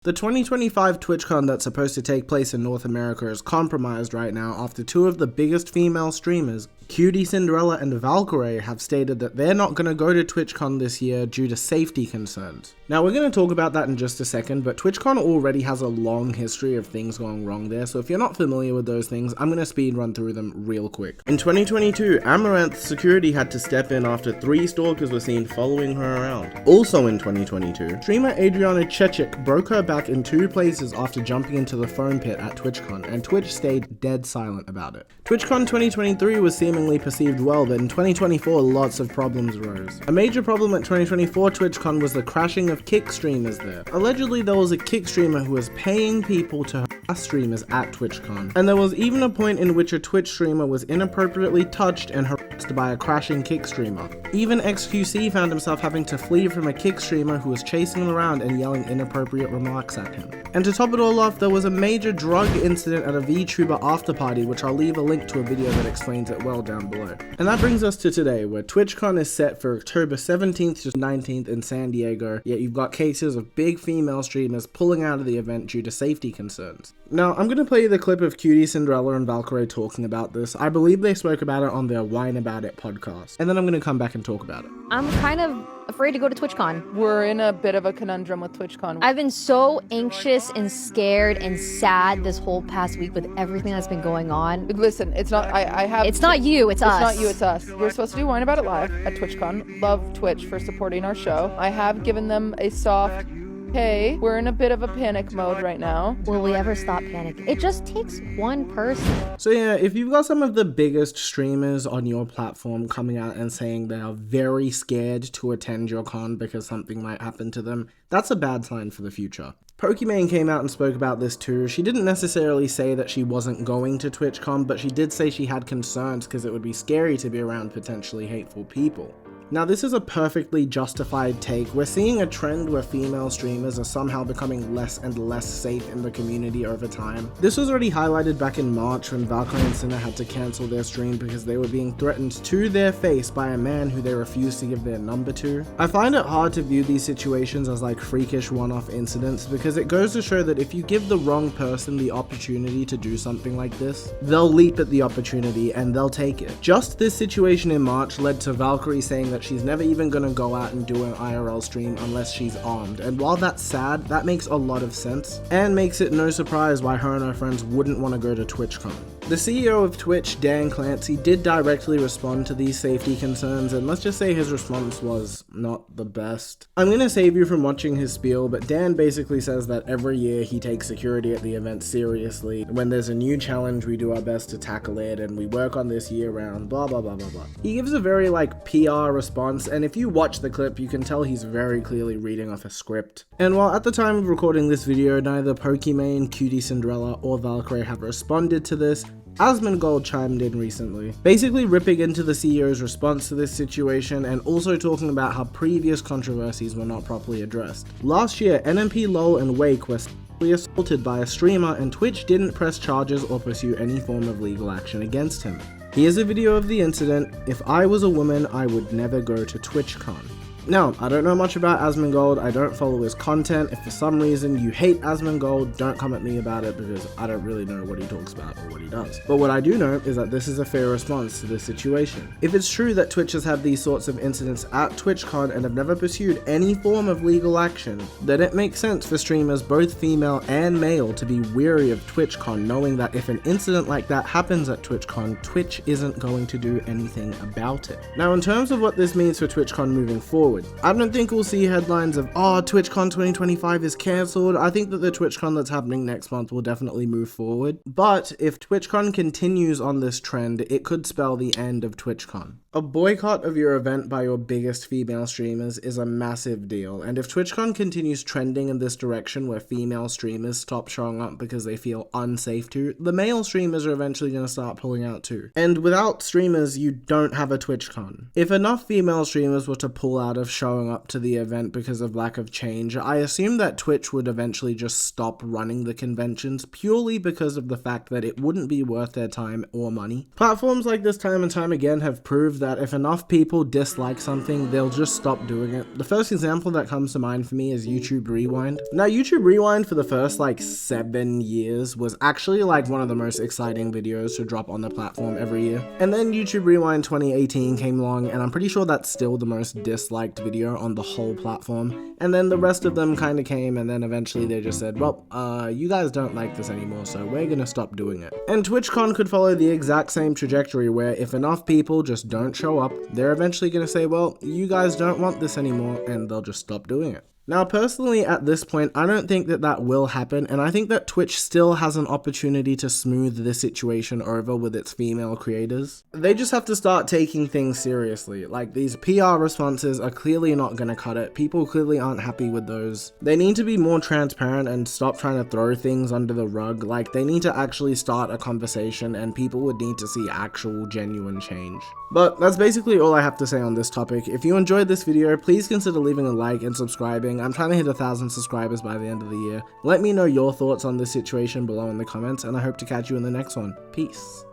The 2025 TwitchCon that's supposed to take place in North America is compromised right now after two of the biggest female streamers, QTCinderella and Valkyrae, have stated that they're not going to go to TwitchCon this year due to safety concerns. Now we're going to talk about that in just a second, but TwitchCon already has a long history of things going wrong there, so if you're not familiar with those things, I'm going to speed run through them real quick. In 2022, Amaranth's security had to step in after 3 stalkers were seen following her around. Also in 2022, streamer Adriana Chechik broke her back in 2 places after jumping into the foam pit at TwitchCon, and Twitch stayed dead silent about it. TwitchCon 2023 was seemingly perceived well, but in 2024 lots of problems arose. A major problem at 2024 TwitchCon was the crashing of kick streamers there. Allegedly there was a kick streamer who was paying people to harass streamers at TwitchCon, and there was even a point in which a Twitch streamer was inappropriately touched and harassed by a crashing kick streamer. Even XQC found himself having to flee from a kick streamer who was chasing him around and yelling inappropriate remarks at him. And to top it all off, there was a major drug incident at a VTuber after party, which I'll leave a link to a video that explains it well down below. And that brings us to today, where TwitchCon is set for October 17th to 19th in San Diego, yet you've got cases of big female streamers pulling out of the event due to safety concerns. Now, I'm going to play you the clip of QTCinderella and Valkyrae talking about this. I believe they spoke about it on their Whine About It podcast, and then I'm going to come back and talk about it. I'm kind of afraid to go to TwitchCon. We're in a bit of a conundrum with TwitchCon. I've been so anxious and scared and sad this whole past week with everything that's been going on. Listen, it's not, I have... It's not you, it's us. It's not you, it's us. We're supposed to do Whine About It live at TwitchCon. Love Twitch for supporting our show. I have given them a soft... Hey, we're in a bit of a panic mode right now. Will we ever stop panicking? It just takes one person. So yeah, if you've got some of the biggest streamers on your platform coming out and saying they are very scared to attend your con because something might happen to them, that's a bad sign for the future. Pokimane came out and spoke about this too. She didn't necessarily say that she wasn't going to TwitchCon, but she did say she had concerns because it would be scary to be around potentially hateful people. Now this is a perfectly justified take. We're seeing a trend where female streamers are somehow becoming less and less safe in the community over time. This was already highlighted back in March when Valkyrae and Cinna had to cancel their stream because they were being threatened to their face by a man who they refused to give their number to. I find it hard to view these situations as like freakish one-off incidents because it goes to show that if you give the wrong person the opportunity to do something like this, they'll leap at the opportunity and they'll take it. Just this situation in March led to Valkyrae saying that she's never even gonna go out and do an IRL stream unless she's armed, and while that's sad, that makes a lot of sense, and makes it no surprise why her and her friends wouldn't want to go to TwitchCon. The CEO of Twitch, Dan Clancy, did directly respond to these safety concerns, and let's just say his response was not the best. I'm gonna save you from watching his spiel, but Dan basically says that every year he takes security at the event seriously. When there's a new challenge, we do our best to tackle it, and we work on this year round, blah blah blah blah blah. He gives a very PR response, and if you watch the clip, you can tell he's very clearly reading off a script. And while at the time of recording this video, neither Pokimane, QTCinderella, or Valkyrae have responded to this, Asmongold chimed in recently, basically ripping into the CEO's response to this situation and also talking about how previous controversies were not properly addressed. Last year, NMP LOL and Wake were sexually assaulted by a streamer, and Twitch didn't press charges or pursue any form of legal action against him. Here's a video of the incident. If I was a woman, I would never go to TwitchCon. Now, I don't know much about Asmongold, I don't follow his content. If for some reason you hate Asmongold, don't come at me about it because I don't really know what he talks about or what he does. But what I do know is that this is a fair response to this situation. If it's true that Twitch has had these sorts of incidents at TwitchCon and have never pursued any form of legal action, then it makes sense for streamers both female and male to be weary of TwitchCon, knowing that if an incident like that happens at TwitchCon, Twitch isn't going to do anything about it. Now, in terms of what this means for TwitchCon moving forward, I don't think we'll see headlines of, oh, TwitchCon 2025 is cancelled. I think that the TwitchCon that's happening next month will definitely move forward. But if TwitchCon continues on this trend, it could spell the end of TwitchCon. A boycott of your event by your biggest female streamers is a massive deal, and if TwitchCon continues trending in this direction where female streamers stop showing up because they feel unsafe to, the male streamers are eventually going to start pulling out too. And without streamers, you don't have a TwitchCon. If enough female streamers were to pull out of showing up to the event because of lack of change, I assumed that Twitch would eventually just stop running the conventions purely because of the fact that it wouldn't be worth their time or money. Platforms like this time and time again have proved that if enough people dislike something, they'll just stop doing it. The first example that comes to mind for me is YouTube Rewind. Now, YouTube Rewind for the first like 7 years was actually like one of the most exciting videos to drop on the platform every year. And then YouTube Rewind 2018 came along, and I'm pretty sure that's still the most disliked video on the whole platform. And then the rest of them kind of came, and then eventually they just said, well, you guys don't like this anymore, so we're gonna stop doing it. And TwitchCon could follow the exact same trajectory where if enough people just don't show up, they're eventually gonna say, well, you guys don't want this anymore, and they'll just stop doing it. Now, personally, at this point, I don't think that that will happen, and I think that Twitch still has an opportunity to smooth this situation over with its female creators. They just have to start taking things seriously. Like, these PR responses are clearly not gonna cut it. People clearly aren't happy with those. They need to be more transparent and stop trying to throw things under the rug. Like, they need to actually start a conversation, and people would need to see actual, genuine change. But that's basically all I have to say on this topic. If you enjoyed this video, please consider leaving a like and subscribing. I'm trying to hit 1,000 subscribers by the end of the year. Let me know your thoughts on this situation below in the comments, and I hope to catch you in the next one. Peace.